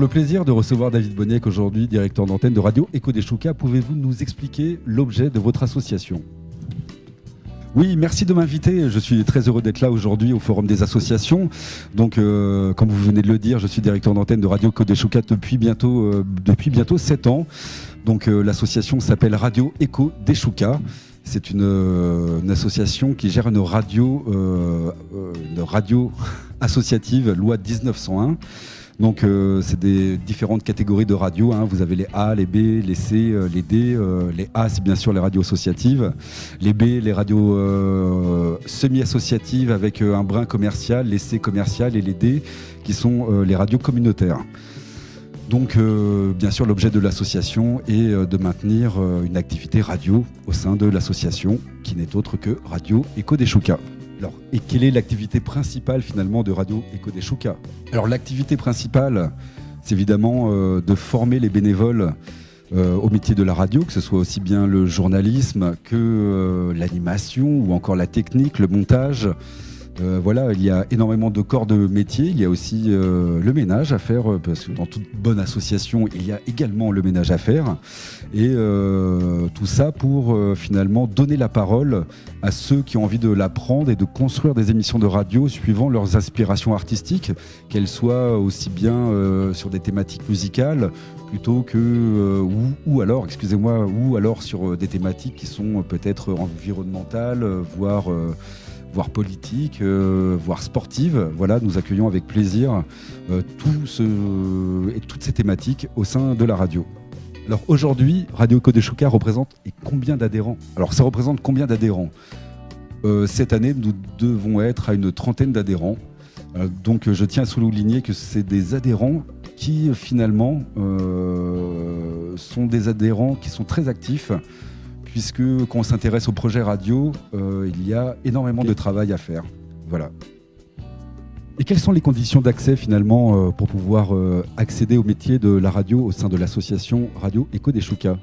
le plaisir de recevoir David Boniek aujourd'hui, directeur d'antenne de Radio Écho des Choucas. Pouvez-vous nous expliquer l'objet de votre association ? Oui, merci de m'inviter. Je suis très heureux d'être là aujourd'hui au Forum des associations. Donc, comme vous venez de le dire, je suis directeur d'antenne de Radio Écho des Choucas depuis bientôt 7 ans. Donc, l'association s'appelle Radio Écho des Choucas. C'est une association qui gère une radio associative, loi 1901. Donc c'est des différentes catégories de radios, hein. Vous avez les A, les B, les C, les D. Les A, c'est bien sûr les radios associatives. Les B, les radios semi-associatives avec un brin commercial. Les C commerciales et les D qui sont les radios communautaires. Donc bien sûr l'objet de l'association est de maintenir une activité radio au sein de l'association qui n'est autre que Radio Écho des Choucas. Alors, et quelle est l'activité principale finalement de Radio Écho des Choucas ? Alors l'activité principale, c'est évidemment de former les bénévoles au métier de la radio, que ce soit aussi bien le journalisme que l'animation ou encore la technique, le montage. Voilà, il y a énormément de corps de métier. Il y a aussi le ménage à faire, parce que dans toute bonne association, il y a également le ménage à faire. Et tout ça pour finalement donner la parole à ceux qui ont envie de l'apprendre et de construire des émissions de radio suivant leurs aspirations artistiques, qu'elles soient aussi bien sur des thématiques musicales plutôt que ou alors sur des thématiques qui sont peut-être environnementales, voire politique, voire sportive. Voilà, nous accueillons avec plaisir toutes ces thématiques au sein de la radio. Alors aujourd'hui, Radio Écho des Choucas représente combien d'adhérents ? Alors ça représente combien d'adhérents ? Cette année, nous devons être à une trentaine d'adhérents. Donc je tiens à souligner que c'est des adhérents qui finalement sont des adhérents qui sont très actifs, puisque quand on s'intéresse au projet radio, il y a énormément de travail à faire. Voilà. Et quelles sont les conditions d'accès finalement pour pouvoir accéder au métier de la radio au sein de l'association Radio Écho des Choucas ?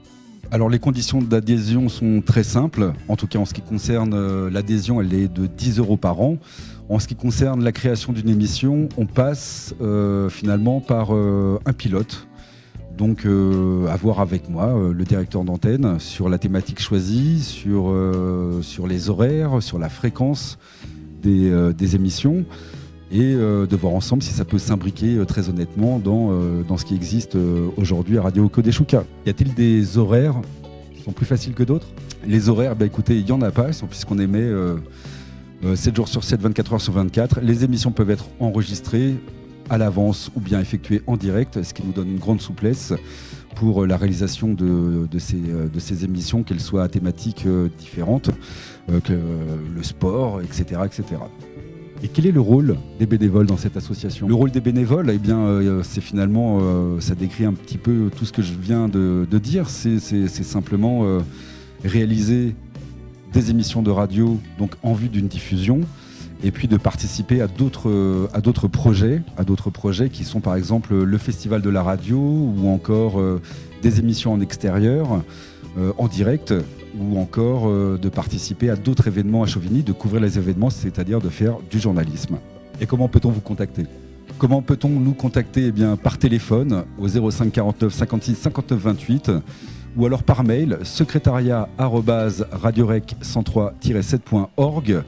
Alors les conditions d'adhésion sont très simples. En tout cas en ce qui concerne l'adhésion, elle est de 10 € par an. En ce qui concerne la création d'une émission, on passe finalement par un pilote. Donc à voir avec moi, le directeur d'antenne, sur la thématique choisie, sur les horaires, sur la fréquence des émissions, et de voir ensemble si ça peut s'imbriquer très honnêtement dans ce qui existe aujourd'hui à Radio Écho des Choucas. Y a-t-il des horaires qui sont plus faciles que d'autres ? Les horaires, écoutez, il n'y en a pas, puisqu'on émet 7 jours sur 7, 24 heures sur 24. Les émissions peuvent être enregistrées à l'avance ou bien effectué en direct, ce qui nous donne une grande souplesse pour la réalisation de ces émissions, qu'elles soient à thématiques différentes, que le sport, etc., etc. Et quel est le rôle des bénévoles dans cette association ? Le rôle des bénévoles, c'est finalement, ça décrit un petit peu tout ce que je viens de dire. C'est simplement réaliser des émissions de radio donc en vue d'une diffusion, et puis de participer à d'autres projets qui sont par exemple le Festival de la radio, ou encore des émissions en extérieur, en direct, ou encore de participer à d'autres événements à Chauvigny, de couvrir les événements, c'est-à-dire de faire du journalisme. Et comment peut-on vous contacter ? Comment peut-on nous contacter ? Par téléphone au 05 49 56 59 28, ou alors par mail secrétariat@radiorec103-7.org,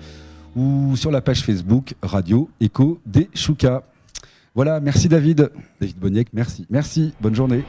ou sur la page Facebook Radio Écho des Choucas. Voilà, merci David Boniek, merci, bonne journée.